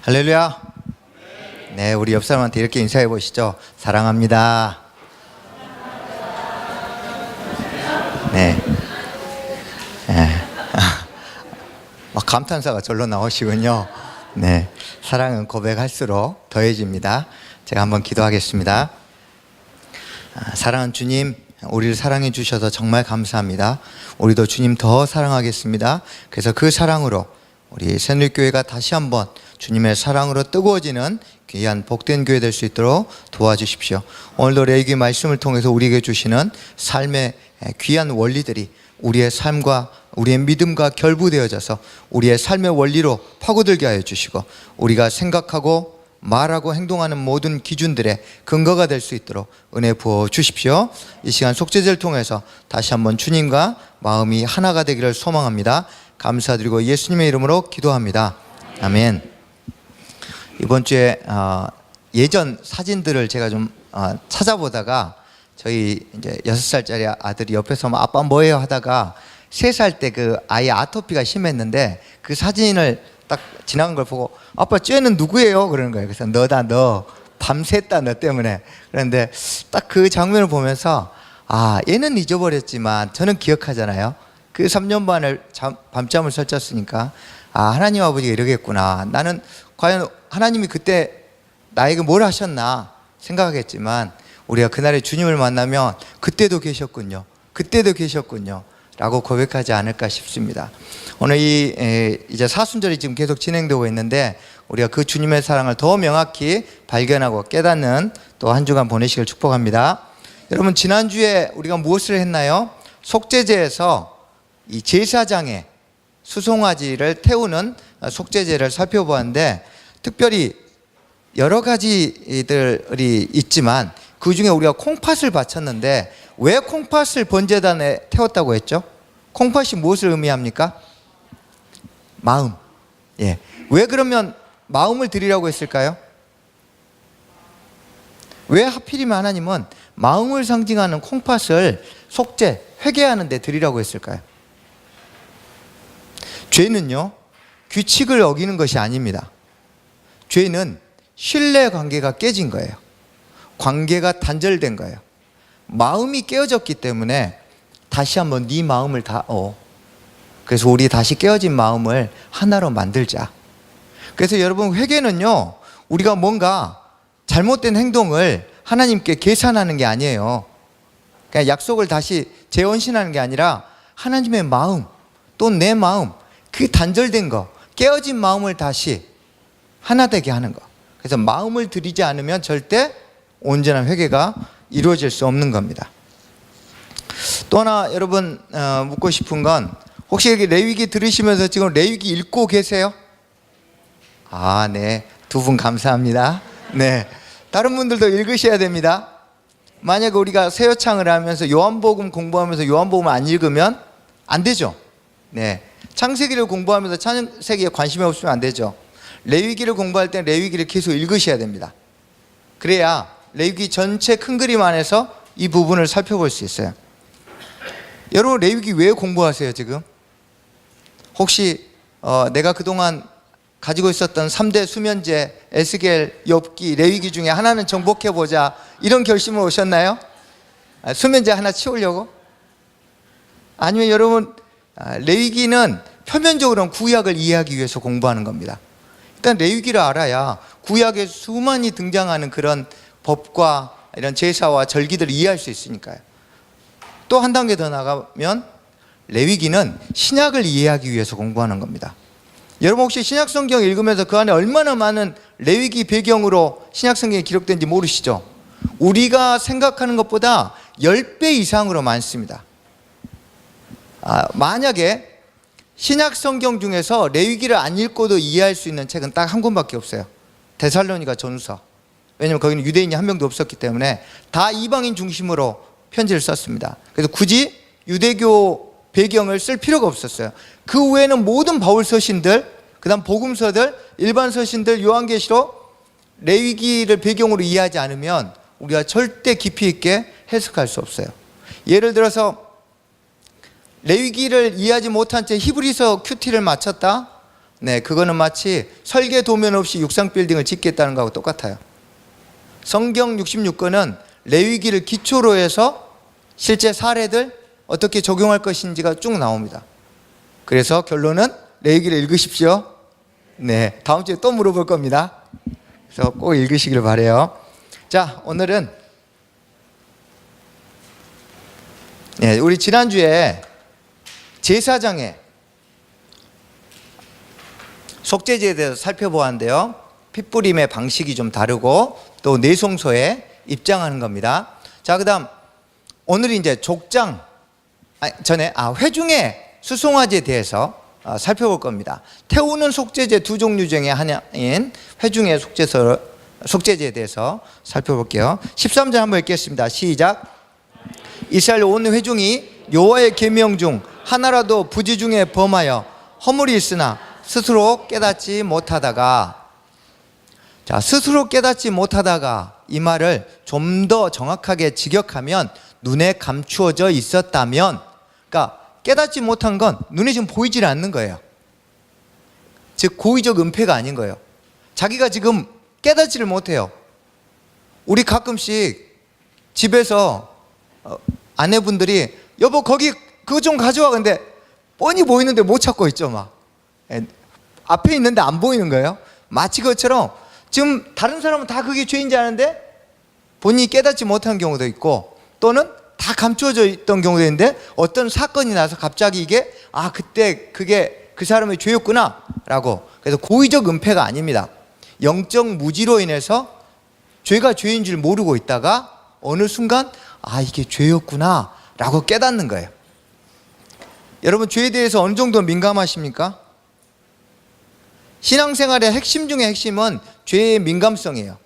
할렐루야. 네, 우리 옆 사람한테 이렇게 인사해 보시죠. 사랑합니다. 네. 막 감탄사가 절로 나오시군요. 네. 사랑은 고백할수록 더해집니다. 제가 한번 기도하겠습니다. 사랑하는 주님, 우리를 사랑해 주셔서 정말 감사합니다. 우리도 주님 더 사랑하겠습니다. 그래서 그 사랑으로 우리 새누리교회가 다시 한번 주님의 사랑으로 뜨거워지는 귀한 복된 교회 될 수 있도록 도와주십시오. 오늘도 레위기 말씀을 통해서 우리에게 주시는 삶의 귀한 원리들이 우리의 삶과 우리의 믿음과 결부되어져서 우리의 삶의 원리로 파고들게 하여 주시고, 우리가 생각하고 말하고 행동하는 모든 기준들의 근거가 될 수 있도록 은혜 부어 주십시오. 이 시간 속죄제를 통해서 다시 한번 주님과 마음이 하나가 되기를 소망합니다. 감사드리고 예수님의 이름으로 기도합니다. 아멘. 이번 주에 예전 사진들을 제가 좀 찾아보다가 저희 이제 6살짜리 아들이 옆에서 아빠 뭐예요 하다가 3살 때 그 아이 아토피가 심했는데 그 사진을 딱 지나간 걸 보고 아빠 쟤는 누구예요? 그러는 거예요. 그래서 너다 너, 밤샜다 너 때문에. 그런데 딱 그 장면을 보면서 얘는 잊어버렸지만 저는 기억하잖아요. 그 3년 반을 밤잠을 설쳤으니까 하나님 아버지가 이러겠구나, 나는 과연 하나님이 그때 나에게 뭘 하셨나 생각하겠지만 우리가 그날에 주님을 만나면 그때도 계셨군요, 그때도 계셨군요 라고 고백하지 않을까 싶습니다. 오늘 이제 사순절이 지금 계속 진행되고 있는데 우리가 그 주님의 사랑을 더 명확히 발견하고 깨닫는 또 한 주간 보내시길 축복합니다. 여러분, 지난주에 우리가 무엇을 했나요? 속죄제에서 이 제사장의 수송아지를 태우는 속죄제를 살펴보았는데, 특별히 여러 가지들이 있지만 그 중에 우리가 콩팥을 바쳤는데, 왜 콩팥을 번제단에 태웠다고 했죠? 콩팥이 무엇을 의미합니까? 마음. 예. 왜 그러면 마음을 드리라고 했을까요? 왜 하필이면 하나님은 마음을 상징하는 콩팥을 속죄, 회개하는 데 드리라고 했을까요? 죄는요, 규칙을 어기는 것이 아닙니다. 죄는 신뢰 관계가 깨진 거예요. 관계가 단절된 거예요. 마음이 깨어졌기 때문에 다시 한번 네 마음을 그래서 우리 다시 깨어진 마음을 하나로 만들자. 그래서 여러분, 회개는요, 우리가 뭔가 잘못된 행동을 하나님께 계산하는 게 아니에요. 그냥 약속을 다시 재원신하는 게 아니라 하나님의 마음, 또 내 마음, 그 단절된 거, 깨어진 마음을 다시 하나 되게 하는 거. 그래서 마음을 들이지 않으면 절대 온전한 회개가 이루어질 수 없는 겁니다. 또 하나 여러분 묻고 싶은 건, 혹시 여기 레위기 들으시면서 지금 레위기 읽고 계세요? 네, 두 분 감사합니다. 네, 다른 분들도 읽으셔야 됩니다. 만약에 우리가 새요창을 하면서 요한복음 공부하면서 요한복음을 안 읽으면 안 되죠. 네, 창세기를 공부하면서 창세기에 관심이 없으면 안 되죠. 레위기를 공부할 때 레위기를 계속 읽으셔야 됩니다. 그래야 레위기 전체 큰 그림 안에서 이 부분을 살펴볼 수 있어요. 여러분, 레위기 왜 공부하세요 지금? 혹시 내가 그동안 가지고 있었던 3대 수면제, 에스겔, 욥기, 레위기 중에 하나는 정복해보자, 이런 결심을 오셨나요? 수면제 하나 치우려고? 아니면 여러분, 레위기는 표면적으로는 구약을 이해하기 위해서 공부하는 겁니다. 일단 레위기를 알아야 구약에 수많이 등장하는 그런 법과 이런 제사와 절기들을 이해할 수 있으니까요. 또 한 단계 더 나가면 레위기는 신약을 이해하기 위해서 공부하는 겁니다. 여러분, 혹시 신약성경 읽으면서 그 안에 얼마나 많은 레위기 배경으로 신약성경이 기록된지 모르시죠? 우리가 생각하는 것보다 10배 이상으로 많습니다. 만약에 신약성경 중에서 레위기를 안 읽고도 이해할 수 있는 책은 딱 한 권밖에 없어요. 데살로니가 전서. 왜냐하면 거기는 유대인이 한 명도 없었기 때문에 다 이방인 중심으로 편지를 썼습니다. 그래서 굳이 유대교 배경을 쓸 필요가 없었어요. 그 외에는 모든 바울 서신들, 그 다음 복음서들, 일반 서신들, 요한계시록, 레위기를 배경으로 이해하지 않으면 우리가 절대 깊이 있게 해석할 수 없어요. 예를 들어서 레위기를 이해하지 못한 채 히브리서 큐티를 마쳤다? 네, 그거는 마치 설계 도면 없이 육상 빌딩을 짓겠다는 거하고 똑같아요. 성경 66권은 레위기를 기초로 해서 실제 사례들 어떻게 적용할 것인지가 쭉 나옵니다. 그래서 결론은 레위기를 읽으십시오. 네, 다음 주에 또 물어볼 겁니다. 그래서 꼭 읽으시길 바래요. 자, 오늘은 네, 우리 지난주에 제사장의 속죄제에 대해서 살펴보았는데요. 핏부림의 방식이 좀 다르고 또 내송소에 입장하는 겁니다. 자, 그다음 오늘 이제 회중의 수송아지에 대해서 살펴볼 겁니다. 태우는 속죄제 두 종류 중에 하나인 회중의 속죄제에 대해서 살펴볼게요. 13절 한번 읽겠습니다. 시작. 이스라엘 온 회중이 여호와의 계명 중 하나라도 부지 중에 범하여 허물이 있으나 스스로 깨닫지 못하다가, 자, 스스로 깨닫지 못하다가 이 말을 좀 더 정확하게 직역하면 눈에 감추어져 있었다면, 그러니까 깨닫지 못한 건 눈에 지금 보이질 않는 거예요. 즉 고의적 은폐가 아닌 거예요. 자기가 지금 깨닫지를 못해요. 우리 가끔씩 집에서 아내분들이 여보 거기 그거 좀 가져와, 근데 뻔히 보이는데 못 찾고 있죠. 막 앞에 있는데 안 보이는 거예요. 마치 그것처럼 지금 다른 사람은 다 그게 죄인지 아는데 본인이 깨닫지 못한 경우도 있고, 또는 다 감추어져 있던 경우도 있는데 어떤 사건이 나서 갑자기 이게 그때 그게 그 사람의 죄였구나 라고. 그래서 고의적 은폐가 아닙니다. 영적 무지로 인해서 죄가 죄인 줄 모르고 있다가 어느 순간 이게 죄였구나 라고 깨닫는 거예요. 여러분, 죄에 대해서 어느 정도 민감하십니까? 신앙생활의 핵심 중에 핵심은 죄의 민감성이에요.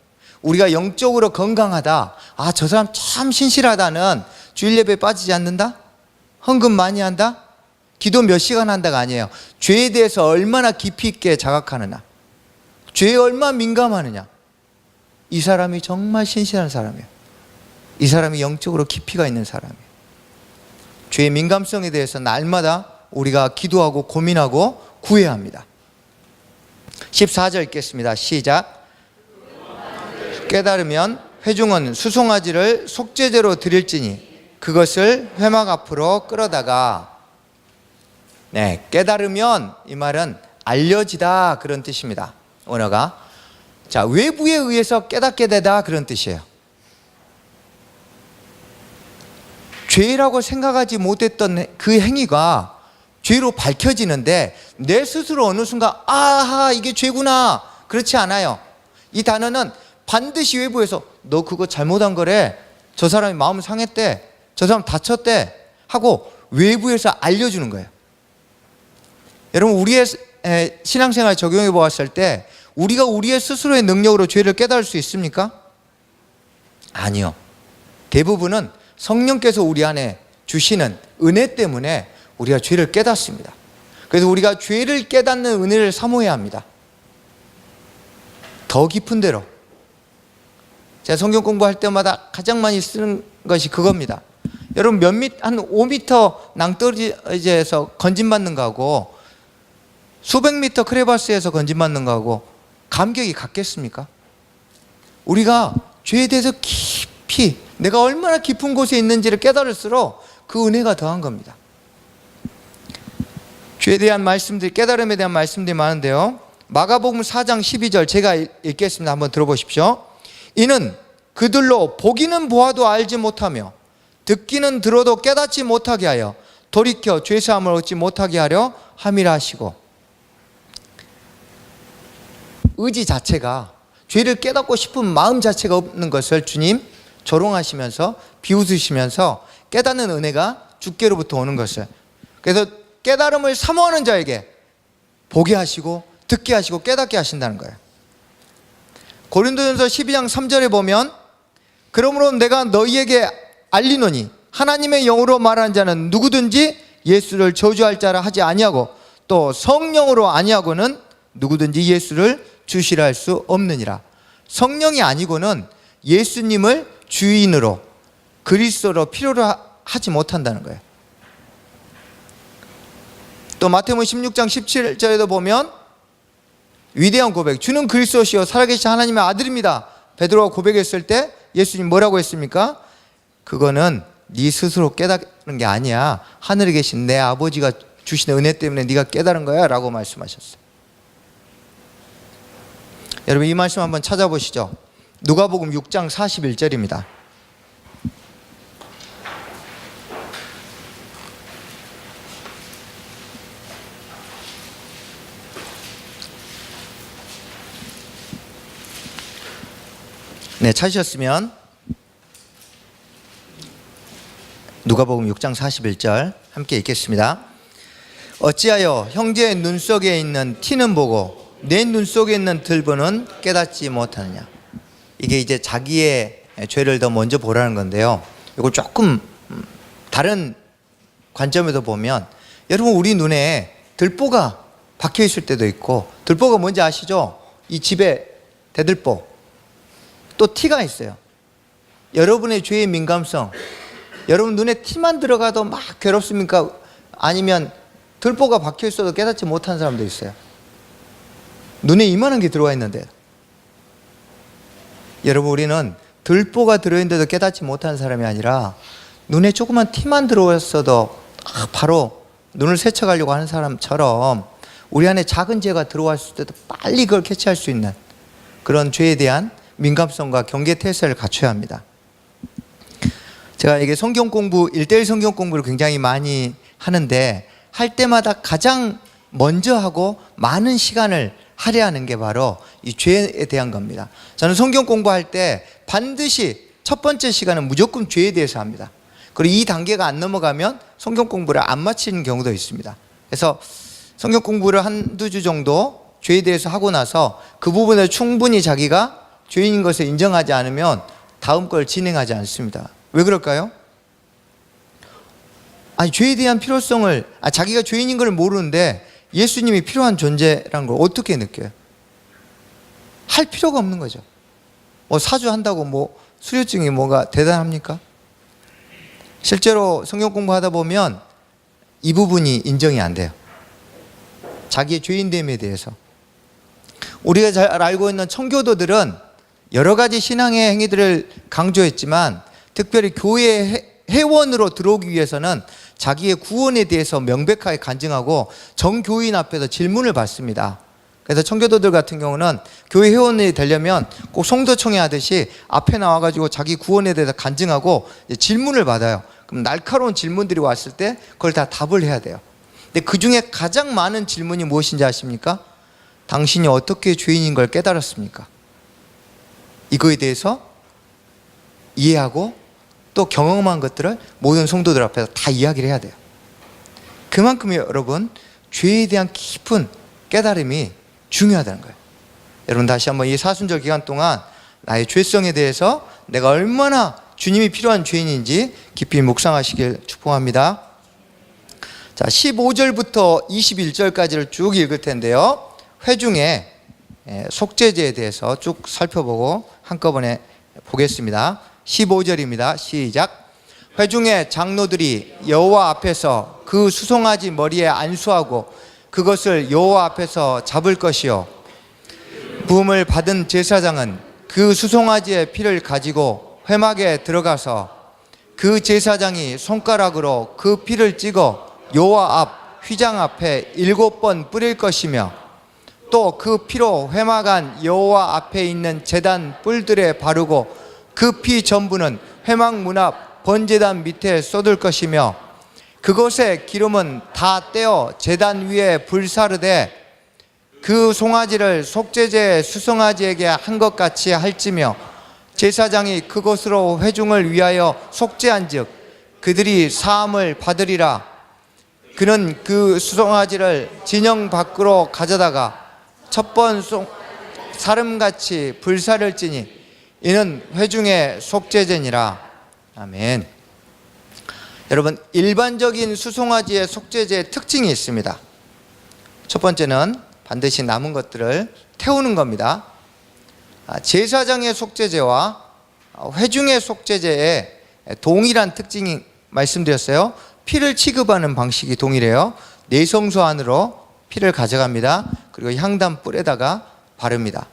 우리가 영적으로 건강하다, 저 사람 참 신실하다는 주일 예배에 빠지지 않는다? 헌금 많이 한다? 기도 몇 시간 한다가 아니에요. 죄에 대해서 얼마나 깊이 있게 자각하느냐, 죄에 얼마나 민감하느냐. 이 사람이 정말 신실한 사람이에요. 이 사람이 영적으로 깊이가 있는 사람이에요. 죄의 민감성에 대해서 날마다 우리가 기도하고 고민하고 구해야 합니다. 14절 읽겠습니다. 시작. 깨달으면 회중은 수송아지를 속죄제로 드릴지니 그것을 회막 앞으로 끌어다가, 네, 깨달으면 이 말은 알려지다 그런 뜻입니다. 언어가. 자, 외부에 의해서 깨닫게 되다 그런 뜻이에요. 죄라고 생각하지 못했던 그 행위가 죄로 밝혀지는데 내 스스로 어느 순간 이게 죄구나, 그렇지 않아요. 이 단어는 반드시 외부에서 너 그거 잘못한 거래, 저 사람이 마음 상했대, 저 사람 다쳤대 하고 외부에서 알려주는 거예요. 여러분, 우리의 신앙생활 적용해 보았을 때 우리가 우리의 스스로의 능력으로 죄를 깨달을 수 있습니까? 아니요. 대부분은 성령께서 우리 안에 주시는 은혜 때문에 우리가 죄를 깨닫습니다. 그래서 우리가 죄를 깨닫는 은혜를 사모해야 합니다. 더 깊은 데로. 제가 성경 공부할 때마다 가장 많이 쓰는 것이 그겁니다. 여러분, 한 5m 낭떠러지에서 건진받는 거하고 수백 미터 크레바스에서 건진받는 거하고 감격이 같겠습니까? 우리가 죄에 대해서 깊이, 내가 얼마나 깊은 곳에 있는지를 깨달을수록 그 은혜가 더한 겁니다. 죄에 대한 말씀들이, 깨달음에 대한 말씀들이 많은데요. 마가복음 4장 12절 제가 읽겠습니다. 한번 들어보십시오. 이는 그들로 보기는 보아도 알지 못하며 듣기는 들어도 깨닫지 못하게 하여 돌이켜 죄사함을 얻지 못하게 하려 함이라 하시고. 의지 자체가, 죄를 깨닫고 싶은 마음 자체가 없는 것을 주님 조롱하시면서 비웃으시면서 깨닫는 은혜가 주께로부터 오는 것을, 그래서 깨달음을 사모하는 자에게 보게 하시고 듣게 하시고 깨닫게 하신다는 거예요. 고린도전서 12장 3절에 보면 그러므로 내가 너희에게 알리노니 하나님의 영으로 말하는 자는 누구든지 예수를 저주할 자라 하지 아니하고 또 성령으로 아니하고는 누구든지 예수를 주시라 할 수 없느니라. 성령이 아니고는 예수님을 주인으로, 그리스도로 필요로 하지 못한다는 거예요. 또 마태복음 16장 17절에도 보면 위대한 고백. 주는 그리스도시요 살아계신 하나님의 아들입니다. 베드로가 고백했을 때 예수님 뭐라고 했습니까? 그거는 네 스스로 깨달은 게 아니야. 하늘에 계신 내 아버지가 주신 은혜 때문에 네가 깨달은 거야 라고 말씀하셨어요. 여러분 이 말씀 한번 찾아보시죠. 누가복음 6장 41절입니다. 네, 찾으셨으면 누가복음 6장 41절 함께 읽겠습니다. 어찌하여 형제의 눈 속에 있는 티는 보고 내 눈 속에 있는 들보는 깨닫지 못하느냐. 이게 이제 자기의 죄를 더 먼저 보라는 건데요. 이걸 조금 다른 관점에서 보면, 여러분 우리 눈에 들보가 박혀 있을 때도 있고, 들보가 뭔지 아시죠? 이 집에 대들보, 또 티가 있어요. 여러분의 죄의 민감성, 여러분 눈에 티만 들어가도 막 괴롭습니까? 아니면 들보가 박혀 있어도 깨닫지 못하는 사람도 있어요. 눈에 이만한 게 들어와 있는데, 여러분 우리는 들보가 들어있는데도 깨닫지 못하는 사람이 아니라 눈에 조그만 티만 들어왔어도 바로 눈을 세척하려고 하는 사람처럼 우리 안에 작은 죄가 들어왔을 때도 빨리 그걸 캐치할 수 있는 그런 죄에 대한 민감성과 경계태세를 갖춰야 합니다. 제가 이게 성경 공부, 1:1 성경 공부를 굉장히 많이 하는데, 할 때마다 가장 먼저 하고 많은 시간을 할애하는 게 바로 이 죄에 대한 겁니다. 저는 성경 공부할 때 반드시 첫 번째 시간은 무조건 죄에 대해서 합니다. 그리고 이 단계가 안 넘어가면 성경 공부를 안 마치는 경우도 있습니다. 그래서 성경 공부를 한두 주 정도 죄에 대해서 하고 나서 그 부분을 충분히 자기가 죄인인 것을 인정하지 않으면 다음 걸 진행하지 않습니다. 왜 그럴까요? 아니, 죄에 대한 필요성을, 자기가 죄인인 걸 모르는데 예수님이 필요한 존재라는 걸 어떻게 느껴요? 할 필요가 없는 거죠. 사주한다고 수료증이 뭐가 대단합니까? 실제로 성경 공부하다 보면 이 부분이 인정이 안 돼요. 자기의 죄인됨에 대해서. 우리가 잘 알고 있는 청교도들은 여러 가지 신앙의 행위들을 강조했지만, 특별히 교회 회원으로 들어오기 위해서는 자기의 구원에 대해서 명백하게 간증하고 정교인 앞에서 질문을 받습니다. 그래서 청교도들 같은 경우는 교회 회원이 되려면 꼭 성도청회 하듯이 앞에 나와가지고 자기 구원에 대해서 간증하고 질문을 받아요. 그럼 날카로운 질문들이 왔을 때 그걸 다 답을 해야 돼요. 근데 그 중에 가장 많은 질문이 무엇인지 아십니까? 당신이 어떻게 죄인인 걸 깨달았습니까? 이거에 대해서 이해하고 또 경험한 것들을 모든 성도들 앞에서 다 이야기를 해야 돼요. 그만큼 여러분, 죄에 대한 깊은 깨달음이 중요하다는 거예요. 여러분 다시 한번 이 사순절 기간 동안 나의 죄성에 대해서 내가 얼마나 주님이 필요한 죄인인지 깊이 묵상하시길 축복합니다. 자, 15절부터 21절까지를 쭉 읽을 텐데요, 회중의 속죄제에 대해서 쭉 살펴보고 한꺼번에 보겠습니다. 15절입니다. 시작. 회중의 장로들이 여호와 앞에서 그 수송아지 머리에 안수하고 그것을 여호와 앞에서 잡을 것이요, 부음을 받은 제사장은 그 수송아지의 피를 가지고 회막에 들어가서 그 제사장이 손가락으로 그 피를 찍어 여호와 앞 휘장 앞에 7번 뿌릴 것이며, 또 그 피로 회막 안 여호와 앞에 있는 제단 뿔들에 바르고 그 피 전부는 회막 문 앞 번제단 밑에 쏟을 것이며, 그것의 기름은 다 떼어 제단 위에 불사르되 그 송아지를 속죄제 수송아지에게 한 것 같이 할지며, 제사장이 그것으로 회중을 위하여 속죄한즉 그들이 사함을 받으리라. 그는 그 수송아지를 진영 밖으로 가져다가 첫번 사름같이 불사를지니 이는 회중의 속죄제니라. 아멘. 여러분, 일반적인 수송아지의 속죄제의 특징이 있습니다. 첫 번째는 반드시 남은 것들을 태우는 겁니다. 제사장의 속죄제와 회중의 속죄제의 동일한 특징이 말씀드렸어요. 피를 취급하는 방식이 동일해요. 내성소 안으로 피를 가져갑니다. 그리고 향단 뿔에다가 바릅니다.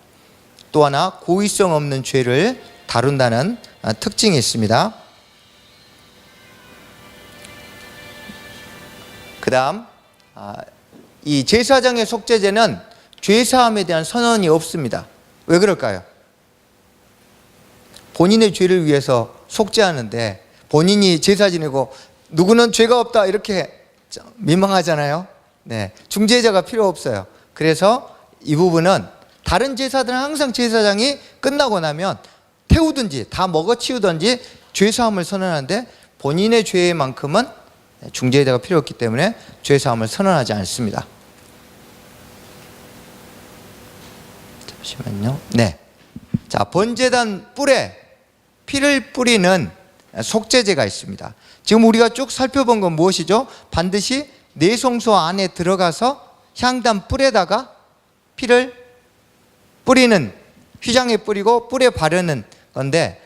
또 하나 고의성 없는 죄를 다룬다는 특징이 있습니다. 그 다음 이 제사장의 속죄제는 죄사함에 대한 선언이 없습니다. 왜 그럴까요? 본인의 죄를 위해서 속죄하는데 본인이 제사 지내고 누구는 죄가 없다 이렇게 민망하잖아요. 네, 중재자가 필요 없어요. 그래서 이 부분은 다른 제사들은 항상 제사장이 끝나고 나면 태우든지 다 먹어치우든지 죄사함을 선언하는데 본인의 죄만큼은 중재자가 필요 없기 때문에 죄사함을 선언하지 않습니다. 잠시만요. 네. 자, 번제단 뿔에 피를 뿌리는 속죄제가 있습니다. 지금 우리가 쭉 살펴본 건 무엇이죠? 반드시 내성소 안에 들어가서 향단 뿔에다가 피를 뿌리는, 휘장에 뿌리고 뿔에 바르는 건데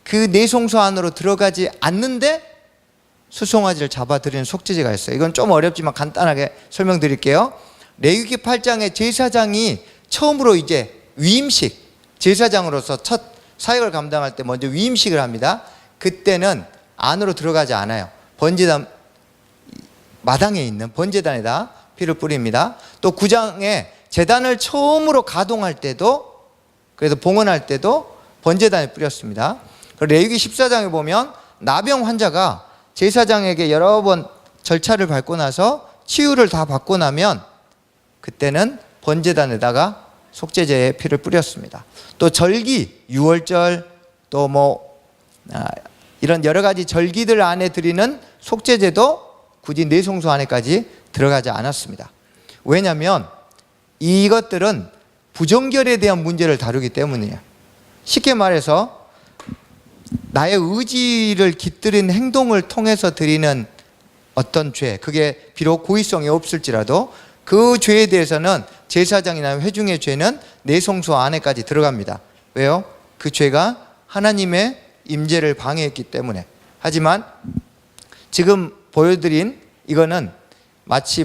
그 내성소 안으로 들어가지 않는데 수송아지를 잡아들이는 속죄제가 있어요. 이건 좀 어렵지만 간단하게 설명드릴게요. 레위기 8장에 제사장이 처음으로 이제 위임식, 제사장으로서 첫 사역을 감당할 때 먼저 위임식을 합니다. 그때는 안으로 들어가지 않아요. 번제단 마당에 있는 번제단에다 피를 뿌립니다. 또 9장에 제단을 처음으로 가동할 때도, 그래서 봉헌할 때도 번제단에 뿌렸습니다. 레위기 14장에 보면 나병 환자가 제사장에게 여러 번 절차를 밟고 나서 치유를 다 받고 나면 그때는 번제단에다가 속죄제의 피를 뿌렸습니다. 또 절기, 유월절, 또 이런 여러 가지 절기들 안에 드리는 속죄제도 굳이 내성소 안에까지 들어가지 않았습니다. 왜냐하면 이것들은 부정결에 대한 문제를 다루기 때문이에요. 쉽게 말해서 나의 의지를 깃들인 행동을 통해서 드리는 어떤 죄, 그게 비록 고의성이 없을지라도 그 죄에 대해서는 제사장이나 회중의 죄는 내성소 안에까지 들어갑니다. 왜요? 그 죄가 하나님의 임재를 방해했기 때문에. 하지만 지금 보여드린 이거는 마치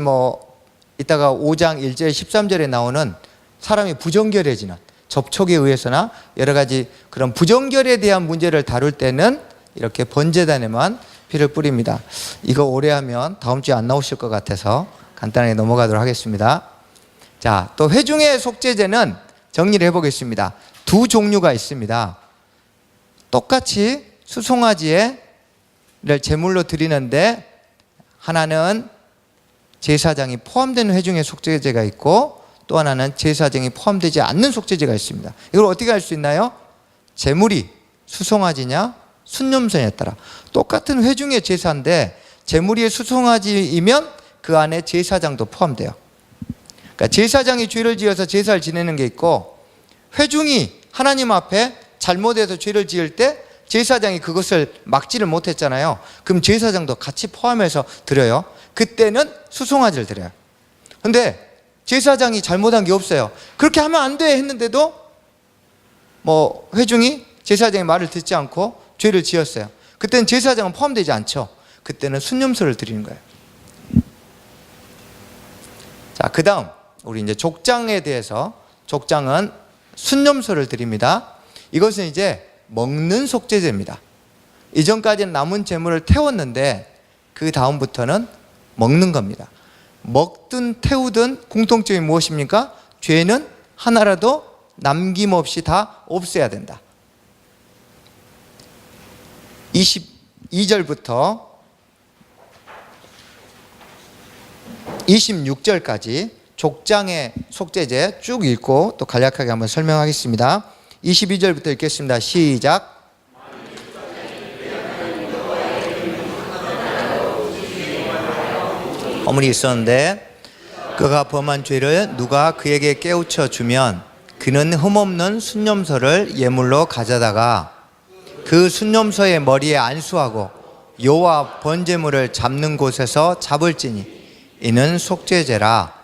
이따가 5장 1절 13절에 나오는 사람이 부정결해지는 접촉에 의해서나 여러 가지 그런 부정결에 대한 문제를 다룰 때는 이렇게 번제단에만 피를 뿌립니다. 이거 오래 하면 다음 주에 안 나오실 것 같아서 간단하게 넘어가도록 하겠습니다. 자, 또 회중의 속죄제는 정리를 해보겠습니다. 두 종류가 있습니다. 똑같이 수송아지를 제물로 드리는데 하나는 제사장이 포함된 회중의 속죄제가 있고 또 하나는 제사장이 포함되지 않는 속죄제가 있습니다. 이걸 어떻게 알 수 있나요? 제물이 수송아지냐 순념소냐에 따라 똑같은 회중의 제사인데 제물이 수송아지이면 그 안에 제사장도 포함돼요. 그러니까 제사장이 죄를 지어서 제사를 지내는 게 있고 회중이 하나님 앞에 잘못해서 죄를 지을 때 제사장이 그것을 막지를 못했잖아요. 그럼 제사장도 같이 포함해서 드려요. 그때는 수송아지를 드려요. 근데 제사장이 잘못한 게 없어요. 그렇게 하면 안 돼 했는데도 회중이 제사장의 말을 듣지 않고 죄를 지었어요. 그때는 제사장은 포함되지 않죠. 그때는 순념소를 드리는 거예요. 자, 그 다음 우리 이제 족장에 대해서, 족장은 순념소를 드립니다. 이것은 이제 먹는 속죄제입니다. 이전까지는 남은 재물을 태웠는데 그 다음부터는 먹는 겁니다. 먹든 태우든 공통점이 무엇입니까? 죄는 하나라도 남김없이 다 없애야 된다. 22절부터 26절까지 족장의 속죄제 쭉 읽고 또 간략하게 한번 설명하겠습니다. 22절부터 읽겠습니다. 시작. 어머니 있었는데 그가 범한 죄를 누가 그에게 깨우쳐 주면 그는 흠없는 순념서를 예물로 가져다가 그 순념서의 머리에 안수하고 여호와 번제물을 잡는 곳에서 잡을지니 이는 속죄제라.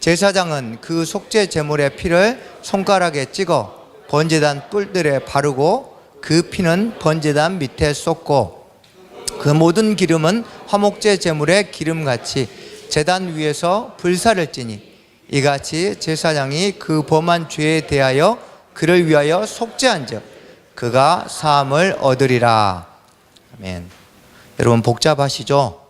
제사장은 그 속죄 제물의 피를 손가락에 찍어 번제단 뿔들에 바르고 그 피는 번제단 밑에 쏟고 그 모든 기름은 화목제 제물의 기름같이 제단 위에서 불사를지니 이같이 제사장이 그 범한 죄에 대하여 그를 위하여 속죄한즉 그가 사함을 얻으리라. 아멘. 여러분 복잡하시죠?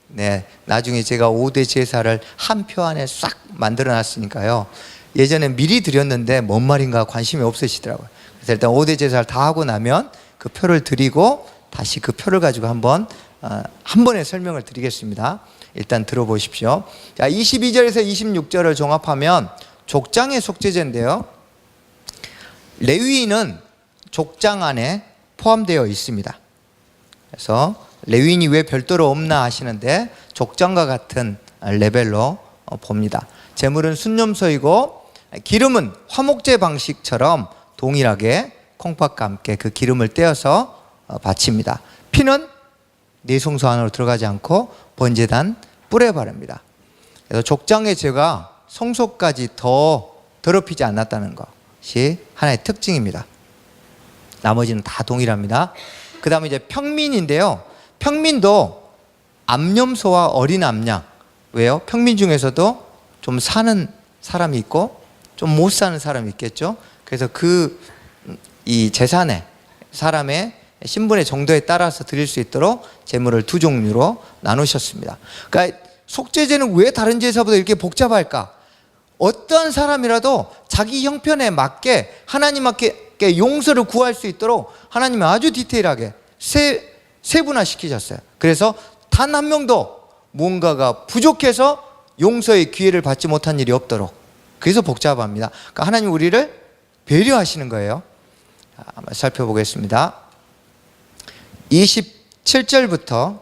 네, 나중에 제가 5대 제사를 한 표 안에 싹 만들어 놨으니까요. 예전에 미리 드렸는데 뭔 말인가 관심이 없으시더라고요. 그래서 일단 5대 제사를 다 하고 나면 그 표를 드리고 다시 그 표를 가지고 한 번에 설명을 드리겠습니다. 일단 들어보십시오. 자, 22절에서 26절을 종합하면 족장의 속죄제인데요. 레위인은 족장 안에 포함되어 있습니다. 그래서 레위인이 왜 별도로 없나 하시는데 족장과 같은 레벨로 봅니다. 제물은 순념소이고 기름은 화목제 방식처럼 동일하게 콩팥과 함께 그 기름을 떼어서 바칩니다. 피는 내성소 안으로 들어가지 않고 번제단 뿔에 바릅니다. 그래서 족장의 죄가 성소까지 더 더럽히지 않았다는 것이 하나의 특징입니다. 나머지는 다 동일합니다. 그 다음에 이제 평민인데요. 평민도 암염소와 어린 암양. 왜요? 평민 중에서도 좀 사는 사람이 있고 좀 못 사는 사람이 있겠죠. 그래서 이 제사내 사람의 신분의 정도에 따라서 드릴 수 있도록 제물을 두 종류로 나누셨습니다. 그러니까 속죄제는 왜 다른 제사보다 이렇게 복잡할까? 어떤 사람이라도 자기 형편에 맞게 하나님께 용서를 구할 수 있도록 하나님이 아주 디테일하게 세분화시키셨어요. 그래서 단 한 명도 무언가가 부족해서 용서의 기회를 받지 못한 일이 없도록. 그래서 복잡합니다. 그러니까 하나님 우리를 배려하시는 거예요. 한번 살펴보겠습니다. 27절부터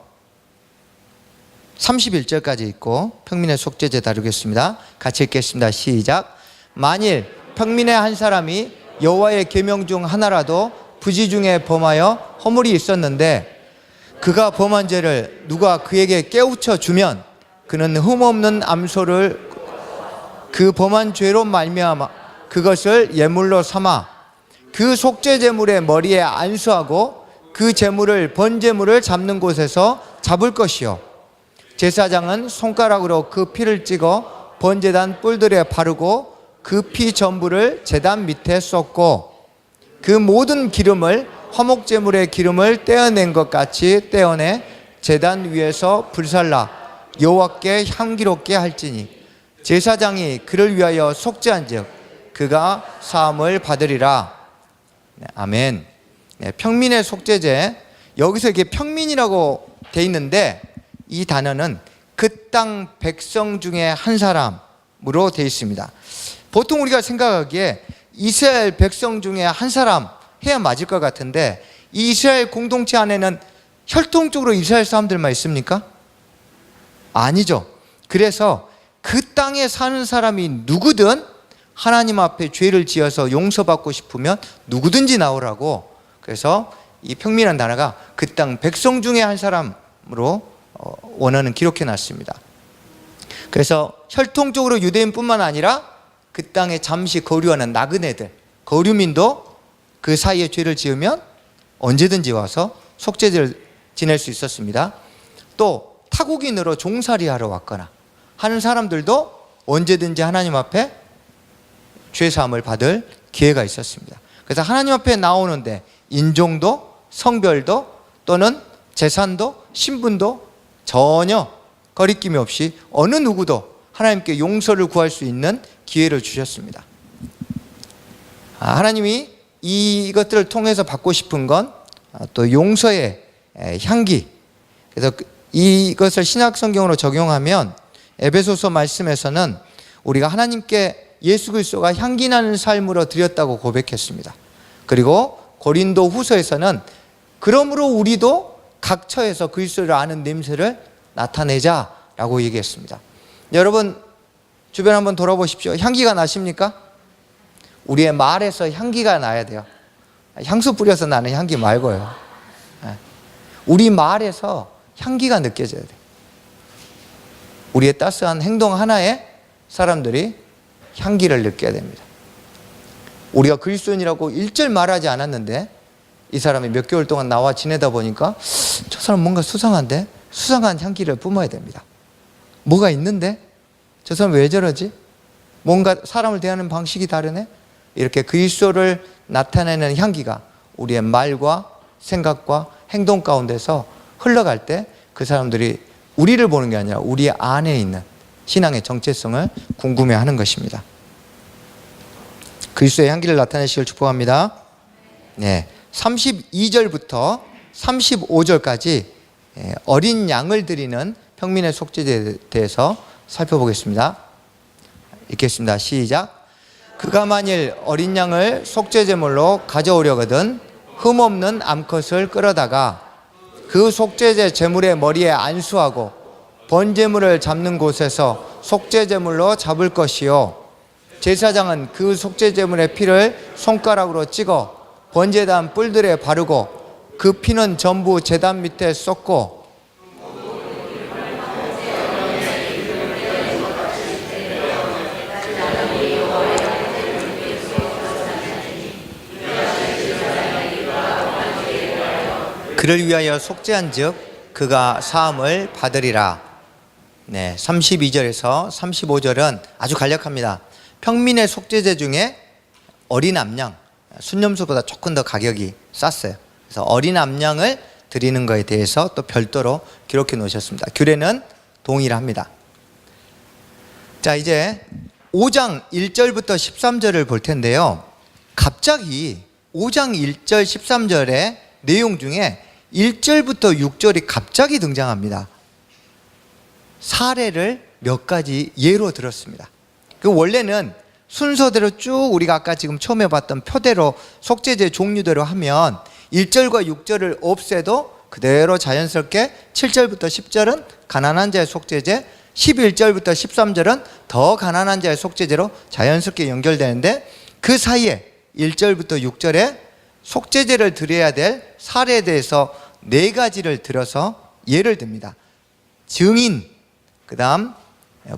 31절까지 있고 평민의 속죄제 다루겠습니다. 같이 읽겠습니다. 시작. 만일 평민의 한 사람이 여호와의 계명 중 하나라도 부지 중에 범하여 허물이 있었는데 그가 범한 죄를 누가 그에게 깨우쳐 주면 그는 흠없는 암소를 그 범한 죄로 말미암아 그것을 예물로 삼아 그 속죄 제물의 머리에 안수하고 그 제물을 번제물을 잡는 곳에서 잡을 것이요 제사장은 손가락으로 그 피를 찍어 번제단 뿔들에 바르고 그 피 전부를 제단 밑에 쏟고 그 모든 기름을 화목제물의 기름을 떼어낸 것 같이 떼어내 제단 위에서 불살라 여호와께 향기롭게 할지니 제사장이 그를 위하여 속죄한즉 그가 사함을 받으리라. 네, 아멘. 네, 평민의 속죄제, 여기서 이게 평민이라고 돼 있는데 이 단어는 그 땅 백성 중에 한 사람으로 돼 있습니다. 보통 우리가 생각하기에 이스라엘 백성 중에 한 사람 해야 맞을 것 같은데 이 이스라엘 공동체 안에는 혈통적으로 이스라엘 사람들만 있습니까? 아니죠. 그래서 그 땅에 사는 사람이 누구든 하나님 앞에 죄를 지어서 용서받고 싶으면 누구든지 나오라고. 그래서 이 평민이라는 단어가 그 땅 백성 중에 한 사람으로 원어는 기록해 놨습니다. 그래서 혈통적으로 유대인뿐만 아니라 그 땅에 잠시 거류하는 나그네들, 거류민도 그 사이에 죄를 지으면 언제든지 와서 속죄제를 지낼 수 있었습니다. 또 타국인으로 종살이하러 왔거나 하는 사람들도 언제든지 하나님 앞에 죄사함을 받을 기회가 있었습니다. 그래서 하나님 앞에 나오는데 인종도 성별도 또는 재산도 신분도 전혀 거리낌이 없이 어느 누구도 하나님께 용서를 구할 수 있는 기회를 주셨습니다. 하나님이 이것들을 통해서 받고 싶은 건 또 용서의 향기. 그래서 이것을 신약 성경으로 적용하면 에베소서 말씀에서는 우리가 하나님께 예수 그리스도가 향기 나는 삶으로 드렸다고 고백했습니다. 그리고 고린도 후서에서는 그러므로 우리도 각 처에서 그리스도를 아는 냄새를 나타내자라고 얘기했습니다. 여러분 주변 한번 돌아보십시오. 향기가 나십니까? 우리의 말에서 향기가 나야 돼요. 향수 뿌려서 나는 향기 말고요. 우리 말에서 향기가 느껴져야 돼요. 우리의 따스한 행동 하나에 사람들이 향기를 느껴야 됩니다. 우리가 그리스도인이라고 일절 말하지 않았는데 이 사람이 몇 개월 동안 나와 지내다 보니까 저 사람 뭔가 수상한데? 수상한 향기를 뿜어야 됩니다. 뭐가 있는데? 저 사람 왜 저러지? 뭔가 사람을 대하는 방식이 다르네? 이렇게 그리스도를 나타내는 향기가 우리의 말과 생각과 행동 가운데서 흘러갈 때 그 사람들이 우리를 보는 게 아니라 우리 안에 있는 신앙의 정체성을 궁금해하는 것입니다. 그리스도의 향기를 나타내시길 축복합니다. 네, 32절부터 35절까지 어린 양을 드리는 평민의 속죄제에 대해서 살펴보겠습니다. 읽겠습니다. 시작. 그가 만일 어린 양을 속죄제물로 가져오려거든 흠없는 암컷을 끌어다가 그 속죄제 제물의 머리에 안수하고 번제물을 잡는 곳에서 속죄제물로 잡을 것이요 제사장은 그 속죄제물의 피를 손가락으로 찍어 번제단 뿔들에 바르고 그 피는 전부 제단 밑에 쏟고 그를 위하여 속죄한즉 그가 사함을 받으리라. 네, 32절에서 35절은 아주 간략합니다. 평민의 속죄제 중에 어린 암양, 순념수보다 조금 더 가격이 쌌어요. 그래서 어린 암양을 드리는 것에 대해서 또 별도로 기록해 놓으셨습니다. 규례는 동일합니다. 자, 이제 5장 1절부터 13절을 볼 텐데요. 갑자기 5장 1절 13절의 내용 중에 1절부터 6절이 갑자기 등장합니다. 사례를 몇 가지 예로 들었습니다. 그 원래는 순서대로 쭉 우리가 아까 지금 처음에 봤던 표대로 속죄제 종류대로 하면 1절과 6절을 없애도 그대로 자연스럽게 7절부터 10절은 가난한 자의 속죄제, 11절부터 13절은 더 가난한 자의 속죄제로 자연스럽게 연결되는데 그 사이에 1절부터 6절에 속죄제를 드려야 될 사례에 대해서 4가지를 들어서 예를 듭니다. 증인, 그 다음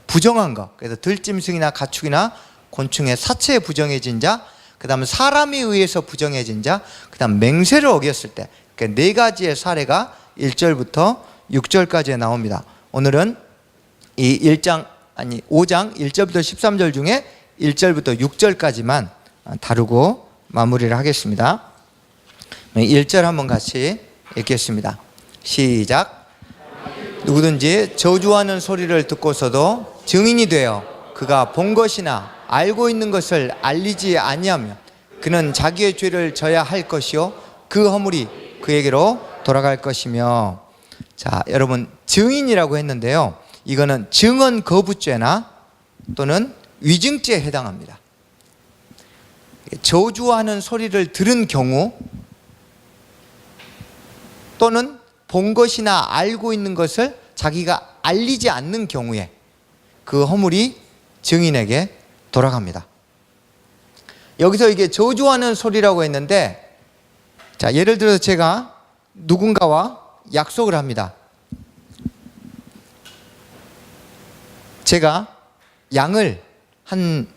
부정한 것, 그래서 들짐승이나 가축이나 곤충의 사체에 부정해진 자, 그 다음 사람에 의해서 부정해진 자, 그 다음 맹세를 어겼을 때, 그러니까 4가지의 사례가 1절부터 6절까지 나옵니다. 오늘은 이 5장 1절부터 13절 중에 1절부터 6절까지만 다루고 마무리를 하겠습니다. 1절 한번 같이 읽겠습니다. 시작. 누구든지 저주하는 소리를 듣고서도 증인이 되어 그가 본 것이나 알고 있는 것을 알리지 아니하면 그는 자기의 죄를 져야 할 것이요 그 허물이 그에게로 돌아갈 것이며. 자, 여러분, 증인이라고 했는데요, 이거는 증언 거부죄나 또는 위증죄에 해당합니다. 저주하는 소리를 들은 경우 또는 본 것이나 알고 있는 것을 자기가 알리지 않는 경우에 그 허물이 증인에게 돌아갑니다. 여기서 이게 저주하는 소리라고 했는데, 자, 예를 들어서 제가 누군가와 약속을 합니다. 제가 양을 한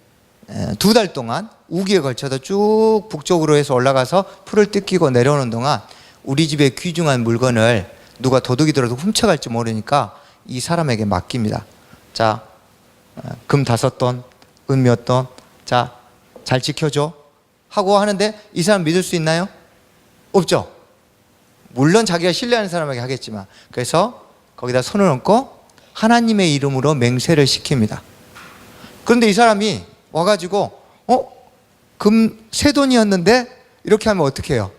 2달 동안 우기에 걸쳐서 쭉 북쪽으로 해서 올라가서 풀을 뜯기고 내려오는 동안 우리 집에 귀중한 물건을 누가 도둑이 들어도 훔쳐갈지 모르니까 이 사람에게 맡깁니다. 자, 금 5돈, 은 몇 돈, 자, 잘 지켜줘 하고 하는데 이 사람 믿을 수 있나요? 없죠. 물론 자기가 신뢰하는 사람에게 하겠지만, 그래서 거기다 손을 얹고 하나님의 이름으로 맹세를 시킵니다. 그런데 이 사람이 와가지고 금 3돈이었는데 이렇게 하면 어떻게 해요?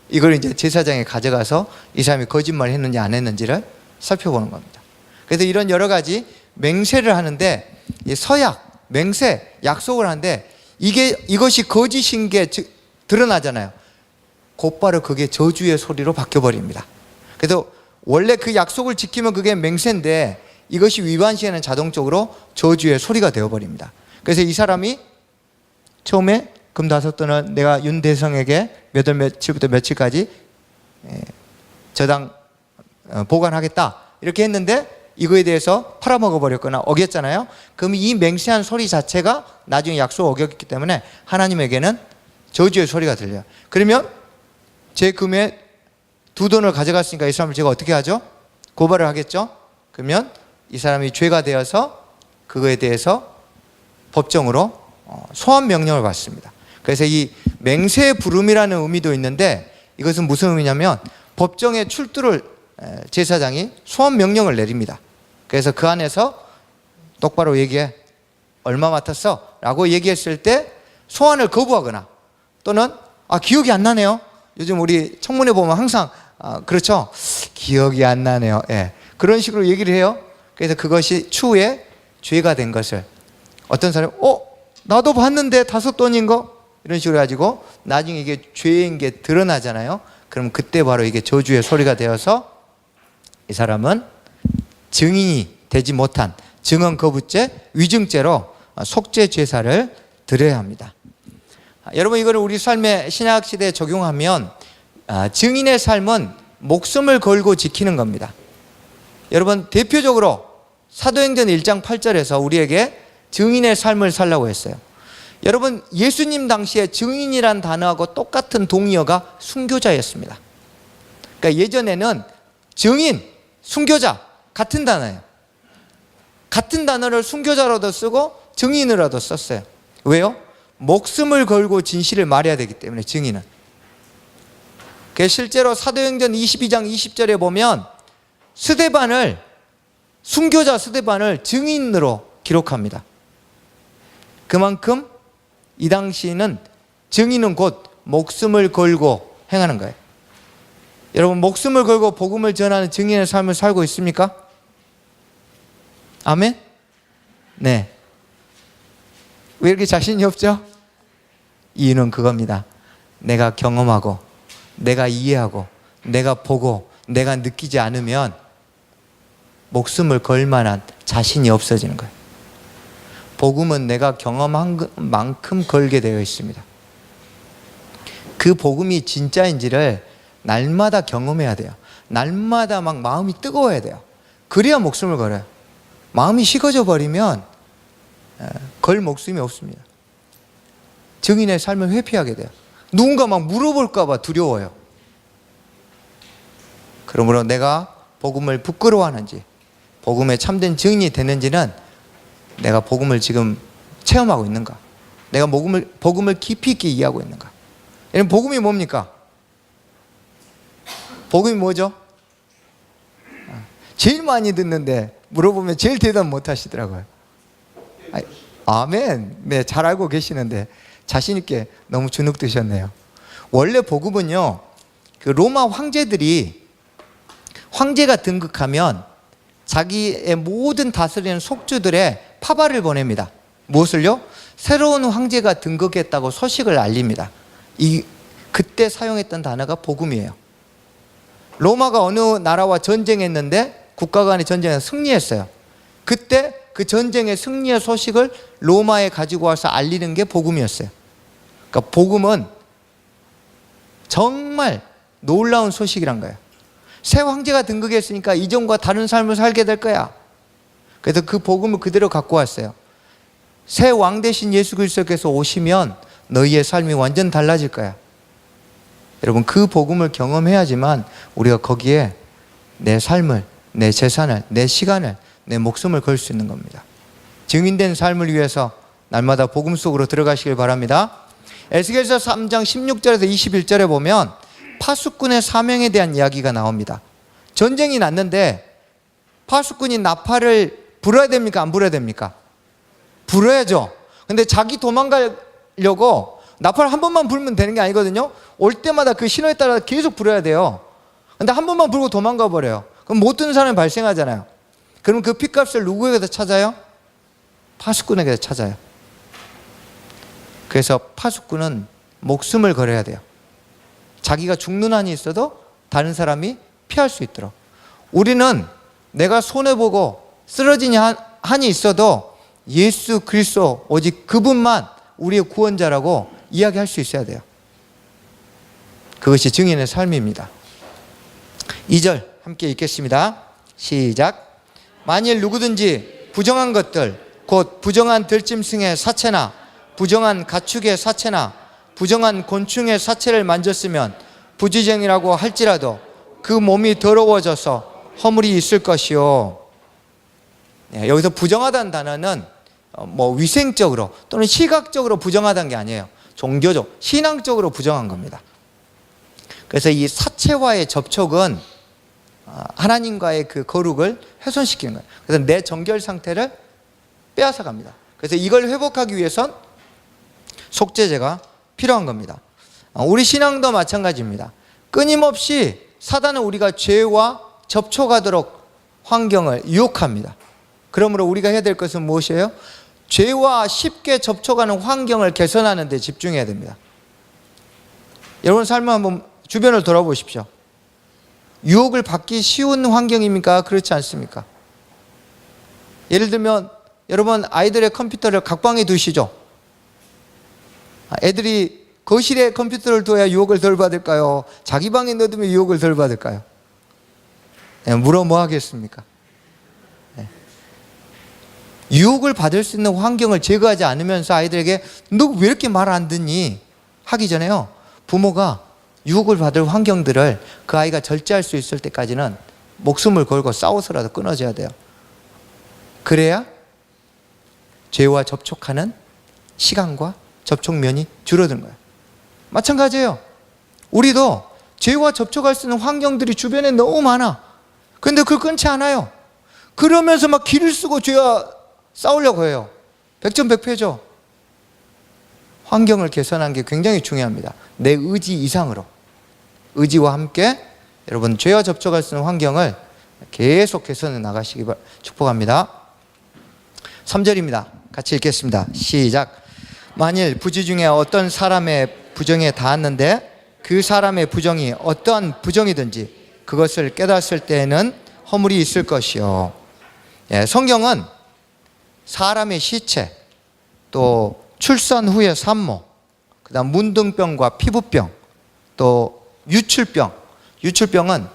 이걸 이제 제사장에 가져가서 이 사람이 거짓말을 했는지 안 했는지를 살펴보는 겁니다. 그래서 이런 여러 가지 맹세를 하는데, 서약, 맹세, 약속을 하는데 이것이 거짓인 게 드러나잖아요. 곧바로 그게 저주의 소리로 바뀌어버립니다. 그래서 원래 그 약속을 지키면 그게 맹세인데 이것이 위반 시에는 자동적으로 저주의 소리가 되어버립니다. 그래서 이 사람이 처음에 금 5돈은 내가 윤 대성에게 몇 월 며칠부터 며칠까지 저당 보관하겠다 이렇게 했는데 이거에 대해서 팔아먹어 버렸거나 어겼잖아요. 그럼 이 맹세한 소리 자체가 나중에 약속 어겼기 때문에 하나님에게는 저주의 소리가 들려요. 그러면 제 금에 2돈을 가져갔으니까 이 사람을 제가 어떻게 하죠? 고발을 하겠죠? 그러면 이 사람이 죄가 되어서 그거에 대해서 법정으로 소환 명령을 받습니다. 그래서 이 맹세 부름이라는 의미도 있는데, 이것은 무슨 의미냐면 법정에 출두를 제사장이 소환 명령을 내립니다. 그래서 그 안에서 똑바로 얘기해, 얼마 맡았어? 라고 얘기했을 때 소환을 거부하거나, 또는 기억이 안 나네요. 요즘 우리 청문회 보면 항상 그렇죠, 기억이 안 나네요. 예. 그런 식으로 얘기를 해요. 그래서 그것이 추후에 죄가 된 것을 어떤 사람이 나도 봤는데 5돈인 거, 이런 식으로 가지고 나중에 이게 죄인 게 드러나잖아요. 그럼 그때 바로 이게 저주의 소리가 되어서 이 사람은 증인이 되지 못한 증언 거부죄, 위증죄로 속죄 제사를 드려야 합니다. 여러분, 이거를 우리 삶의 신약 시대에 적용하면 증인의 삶은 목숨을 걸고 지키는 겁니다. 여러분, 대표적으로 사도행전 1장 8절에서 우리에게 증인의 삶을 살라고 했어요. 여러분, 예수님 당시에 증인이란 단어하고 똑같은 동의어가 순교자였습니다. 그러니까 예전에는 증인, 순교자 같은 단어예요. 같은 단어를 순교자로도 쓰고 증인으로도 썼어요. 왜요? 목숨을 걸고 진실을 말해야 되기 때문에, 증인은. 실제로 사도행전 22장 20절에 보면 순교자 스데반을 증인으로 기록합니다. 그만큼 이 당시에는 증인은 곧 목숨을 걸고 행하는 거예요. 여러분, 목숨을 걸고 복음을 전하는 증인의 삶을 살고 있습니까? 아멘? 네. 왜 이렇게 자신이 없죠? 이유는 그겁니다. 내가 경험하고, 내가 이해하고, 내가 보고, 내가 느끼지 않으면 목숨을 걸 만한 자신이 없어지는 거예요. 복음은 내가 경험한 만큼 걸게 되어 있습니다. 그 복음이 진짜인지를 날마다 경험해야 돼요. 날마다 막 마음이 뜨거워야 돼요. 그래야 목숨을 걸어요. 마음이 식어져 버리면 걸 목숨이 없습니다. 증인의 삶을 회피하게 돼요. 누군가 막 물어볼까 봐 두려워요. 그러므로 내가 복음을 부끄러워하는지, 복음에 참된 증인이 되는지는 내가 복음을 지금 체험하고 있는가? 내가 복음을 깊이 있게 이해하고 있는가? 여러분, 복음이 뭡니까? 복음이 뭐죠? 제일 많이 듣는데 물어보면 제일 대답 못 하시더라고요. 아멘. 네, 잘 알고 계시는데 자신 있게 너무 주눅 드셨네요. 원래 복음은요, 그 로마 황제가 등극하면 자기의 모든 다스리는 속주들의 파발을 보냅니다. 무엇을요? 새로운 황제가 등극했다고 소식을 알립니다. 그때 사용했던 단어가 복음이에요. 로마가 어느 나라와 전쟁했는데 국가 간의 전쟁에서 승리했어요. 그때 그 전쟁의 승리의 소식을 로마에 가지고 와서 알리는 게 복음이었어요. 그러니까 복음은 정말 놀라운 소식이란 거예요. 새 황제가 등극했으니까 이전과 다른 삶을 살게 될 거야. 그래서 그 복음을 그대로 갖고 왔어요. 새 왕 대신 예수 그리스도께서 오시면 너희의 삶이 완전 달라질 거야. 여러분, 그 복음을 경험해야지만 우리가 거기에 내 삶을, 내 재산을, 내 시간을, 내 목숨을 걸 수 있는 겁니다. 증인된 삶을 위해서 날마다 복음 속으로 들어가시길 바랍니다. 에스겔서 3장 16절에서 21절에 보면 파수꾼의 사명에 대한 이야기가 나옵니다. 전쟁이 났는데 파수꾼이 나팔을 불어야 됩니까? 안 불어야 됩니까? 불어야죠. 근데 자기 도망가려고 나팔 한 번만 불면 되는 게 아니거든요. 올 때마다 그 신호에 따라 계속 불어야 돼요. 근데 한 번만 불고 도망가 버려요. 그럼 못 듣는 사람이 발생하잖아요. 그럼 그 핏값을 누구에게서 찾아요? 파수꾼에게서 찾아요. 그래서 파수꾼은 목숨을 걸어야 돼요. 자기가 죽는 한이 있어도 다른 사람이 피할 수 있도록. 우리는 내가 손해보고 쓰러진 한이 있어도 예수 그리스도 오직 그분만 우리의 구원자라고 이야기할 수 있어야 돼요. 그것이 증인의 삶입니다. 2절 함께 읽겠습니다. 시작. 만일 누구든지 부정한 것들, 곧 부정한 들짐승의 사체나 부정한 가축의 사체나 부정한 곤충의 사체를 만졌으면 부지정이라고 할지라도 그 몸이 더러워져서 허물이 있을 것이요. 여기서 부정하다는 단어는 뭐 위생적으로 또는 시각적으로 부정하다는 게 아니에요. 종교적, 신앙적으로 부정한 겁니다. 그래서 이 사체와의 접촉은 하나님과의 그 거룩을 훼손시키는 거예요. 그래서 내 정결 상태를 빼앗아 갑니다. 그래서 이걸 회복하기 위해선 속죄제가 필요한 겁니다. 우리 신앙도 마찬가지입니다. 끊임없이 사단은 우리가 죄와 접촉하도록 환경을 유혹합니다. 그러므로 우리가 해야 될 것은 무엇이에요? 죄와 쉽게 접촉하는 환경을 개선하는 데 집중해야 됩니다. 여러분 삶을 한번 주변을 돌아보십시오. 유혹을 받기 쉬운 환경입니까? 그렇지 않습니까? 예를 들면 여러분 아이들의 컴퓨터를 각방에 두시죠. 애들이 거실에 컴퓨터를 둬야 유혹을 덜 받을까요? 자기 방에 넣어두면 유혹을 덜 받을까요? 물어 뭐 하겠습니까? 유혹을 받을 수 있는 환경을 제거하지 않으면서 아이들에게 너 왜 이렇게 말 안 듣니? 하기 전에요. 부모가 유혹을 받을 환경들을 그 아이가 절제할 수 있을 때까지는 목숨을 걸고 싸워서라도 끊어줘야 돼요. 그래야 죄와 접촉하는 시간과 접촉면이 줄어드는 거예요. 마찬가지예요. 우리도 죄와 접촉할 수 있는 환경들이 주변에 너무 많아. 근데 그걸 끊지 않아요. 그러면서 막 기를 쓰고 죄와 싸우려고 해요. 백전백패죠. 환경을 개선하는 게 굉장히 중요합니다. 내 의지 이상으로. 의지와 함께 여러분 죄와 접촉할 수 있는 환경을 계속 개선해 나가시기 축복합니다. 3절입니다. 같이 읽겠습니다. 시작. 만일 부지 중에 어떤 사람의 부정에 닿았는데 그 사람의 부정이 어떠한 부정이든지 그것을 깨닫을 때에는 허물이 있을 것이요. 성경은 사람의 시체, 또 출산 후의 산모, 그 다음 문둥병과 피부병, 또 유출병. 유출병은